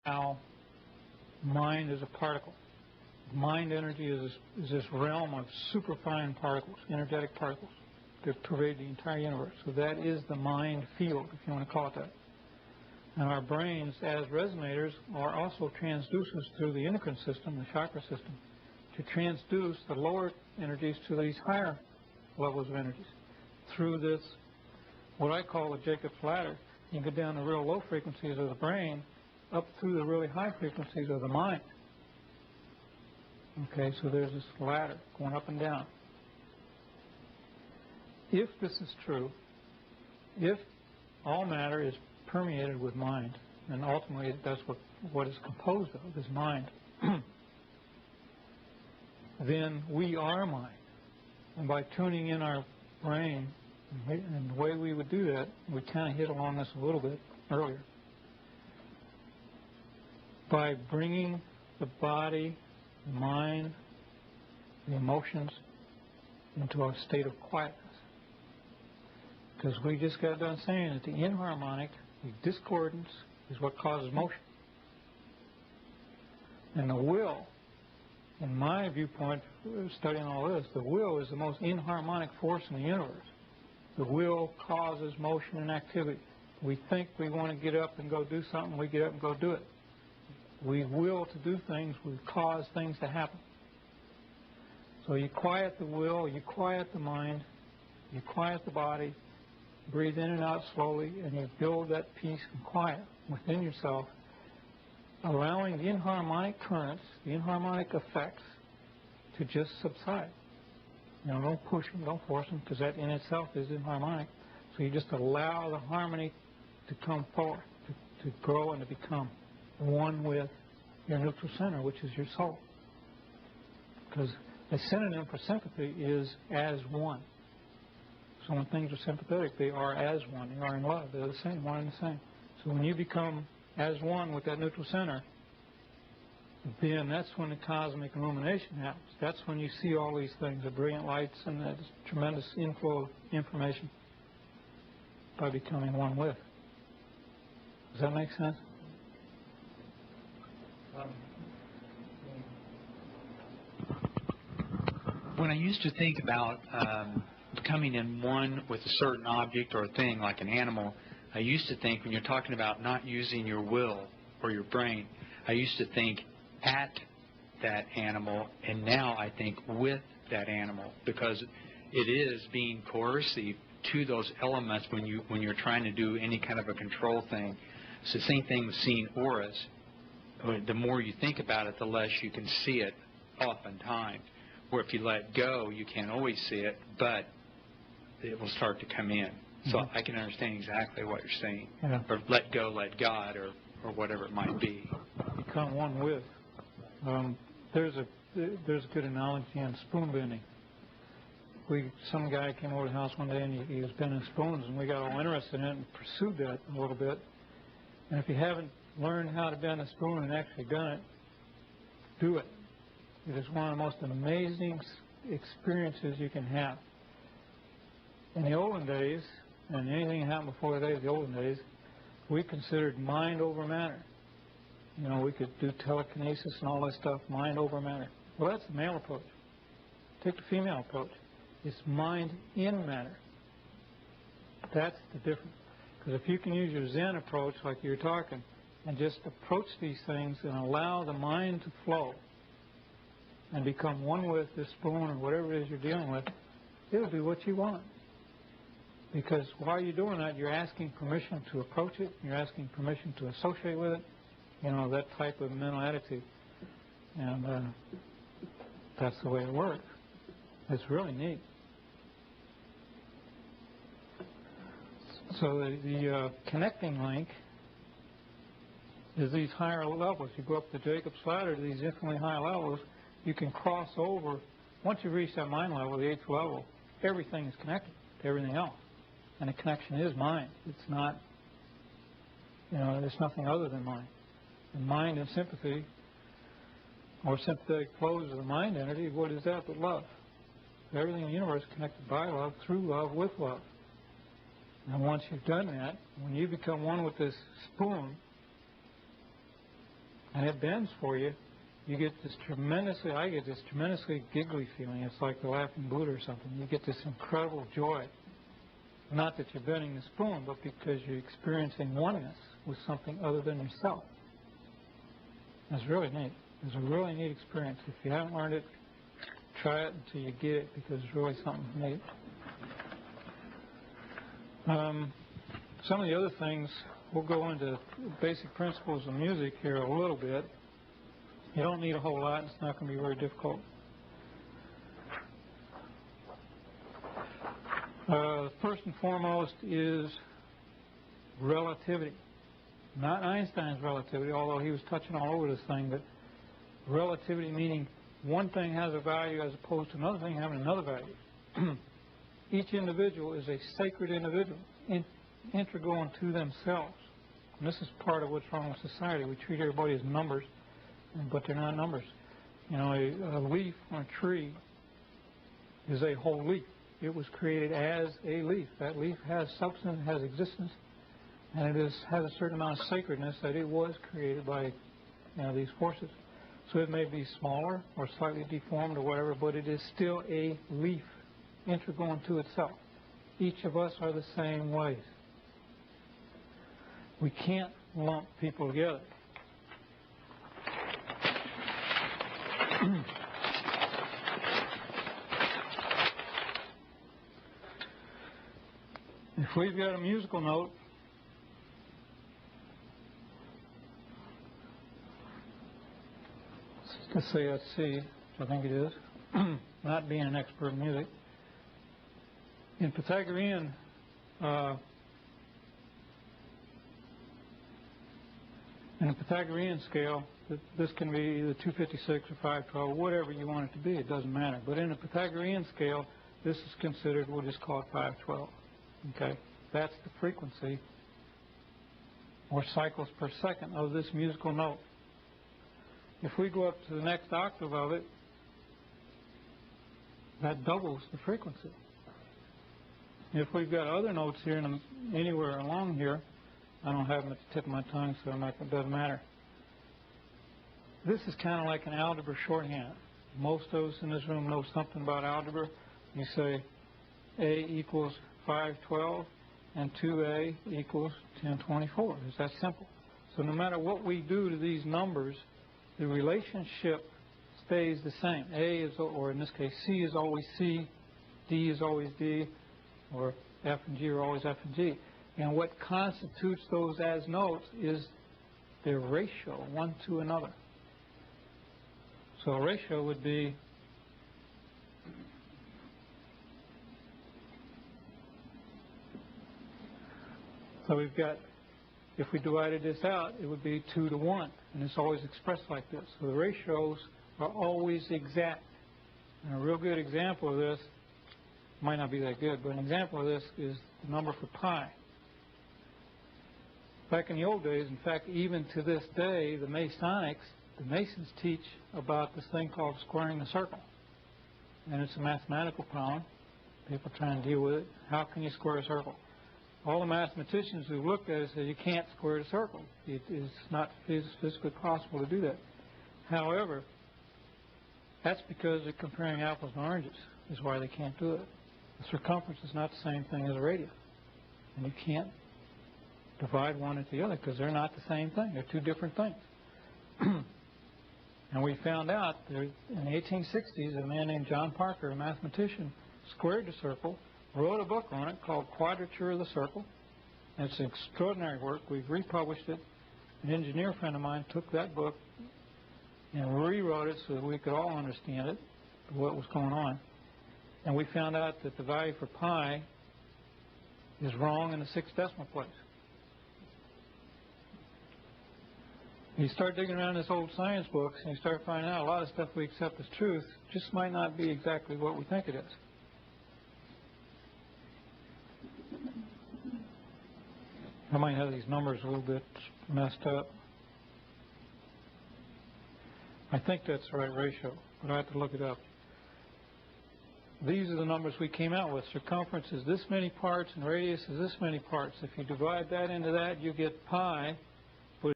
how mind is a particle. Mind energy is this realm of superfine particles, energetic particles, that pervade the entire universe. So that is the mind field, if you want to call it that. And our brains, as resonators, are also transducers through the endocrine system, the chakra system, to transduce the lower energies to these higher levels of energies. Through this, what I call the Jacob's ladder, you get down the real low frequencies of the brain, up through the really high frequencies of the mind. Okay, so there's this ladder going up and down. If this is true, if all matter is permeated with mind, and ultimately that's what it's composed of, is mind, then we are mind. And by tuning in our brain, and the way we would do that, we kind of hit along this a little bit earlier, by bringing the body, the mind, the emotions into a state of quietness. Because we just got done saying that the inharmonic, the discordance, is what causes motion. And the will, in my viewpoint, studying all this, the will is the most inharmonic force in the universe. The will causes motion and activity. We think we want to get up and go do something, we get up and go do it. We will to do things, we cause things to happen. So you quiet the will, you quiet the mind, you quiet the body, breathe in and out slowly, and you build that peace and quiet within yourself, allowing the inharmonic currents, the inharmonic effects, to just subside. You know, don't push them, don't force them, because that in itself is inharmonic. So you just allow the harmony to come forward, to grow and to become one with your neutral center, which is your soul. Because a synonym for sympathy is as one. So when things are sympathetic, they are as one. They are in love. They're the same, one and the same. So when you become as one with that neutral center, then that's when the cosmic illumination happens. That's when you see all these things, the brilliant lights and that tremendous inflow of information by becoming one with. Does that make sense? When I used to think about becoming in one with a certain object or a thing, like an animal, I used to think, when you're talking about not using your will or your brain, I used to think at that animal, and now I think with that animal, because it is being coercive to those elements when you're trying to do any kind of a control thing. It's the same thing with seeing auras. The more you think about it, the less you can see it oftentimes. Where if you let go, you can't always see it, but it will start to come in. So I can understand exactly what you're saying. Yeah. Or let go, let God, or whatever it might be. Become one with. There's a good analogy in spoon bending. Some guy came over to the house one day and he was bending spoons, and we got all interested in it and pursued that a little bit. And if you haven't learned how to bend a spoon and actually done it, do it. It is one of the most amazing experiences you can have. In the olden days, and anything that happened before the days of the olden days, we considered mind over matter. You know, we could do telekinesis and all that stuff, mind over matter. Well, that's the male approach. Take the female approach. It's mind in matter. That's the difference. Because if you can use your Zen approach like you're talking, and just approach these things and allow the mind to flow and become one with this spoon or whatever it is you're dealing with, it'll do what you want. Because while you're doing that, you're asking permission to approach it, you're asking permission to associate with it, you know, that type of mental attitude. And that's the way it works. It's really neat. So the connecting link is these higher levels. You go up the Jacob's ladder to these infinitely high levels, you can cross over. Once you reach that mind level, the 8th level, everything is connected to everything else. And the connection is mind. It's not, you know, there's nothing other than mind. And mind and sympathy, or sympathetic flows of the mind entity, what is that but love? Everything in the universe is connected by love, through love, with love. And once you've done that, when you become one with this spoon, and it bends for you, you get this I get this tremendously giggly feeling. It's like the laughing Buddha or something. You get this incredible joy. Not that you're bending the spoon, but because you're experiencing oneness with something other than yourself. It's really neat. It's a really neat experience. If you haven't learned it, try it until you get it, because it's really something neat. Some of the other things, we'll go into basic principles of music here a little bit. You don't need a whole lot. It's not going to be very difficult. First and foremost is relativity. Not Einstein's relativity, although he was touching all over this thing, but relativity meaning one thing has a value as opposed to another thing having another value. Each individual is a sacred individual, integral unto themselves. And this is part of what's wrong with society. We treat everybody as numbers, but they're not numbers. You know, a leaf on a tree is a whole leaf. It was created as a leaf. That leaf has substance, has existence, and it has a certain amount of sacredness that it was created by these forces. So it may be smaller or slightly deformed or whatever, but it is still a leaf, integral unto itself. Each of us are the same ways. We can't lump people together. If we've got a musical note, let's say that's C, which I think it is, not being an expert in music. In Pythagorean scale, this can be either 256 or 512, whatever you want it to be, it doesn't matter. But in a Pythagorean scale, this is considered, we'll just call it 512. Okay, that's the frequency or cycles per second of this musical note. If we go up to the next octave of it, that doubles the frequency. If we've got other notes here anywhere along here, I don't have them at the tip of my tongue, so it doesn't matter. This is kind of like an algebra shorthand. Most of us in this room know something about algebra. You say A equals 512 and 2A equals 1024. It's that simple. So no matter what we do to these numbers, the relationship stays the same. A is, or in this case, C is always C, D is always D, or F and G are always F and G. And what constitutes those as notes is their ratio one to another. So a ratio would be we've got, if we divided this out, it would be 2 to 1, and it's always expressed like this. So the ratios are always exact. And a real good example of this, might not be that good, but an example of this is the number for pi. Back in the old days, in fact, even to this day, the Masons teach about this thing called squaring the circle. And it's a mathematical problem. People try and deal with it. How can you square a circle? All the mathematicians who looked at it said you can't square the circle. It is not physically possible to do that. However, that's because they're comparing apples and oranges, is why they can't do it. The circumference is not the same thing as a radius. And you can't divide one into the other because they're not the same thing. They're two different things. And we found out that in the 1860s, a man named John Parker, a mathematician, squared the circle, wrote a book on it called Quadrature of the Circle. And it's an extraordinary work. We've republished it. An engineer friend of mine took that book and rewrote it so that we could all understand it, what was going on. And we found out that the value for pi is wrong in the 6th decimal place. You start digging around this old science books and you start finding out a lot of stuff we accept as truth just might not be exactly what we think it is. I might have these numbers a little bit messed up. I think that's the right ratio, but I have to look it up. These are the numbers we came out with. Circumference is this many parts and radius is this many parts. If you divide that into that, you get pi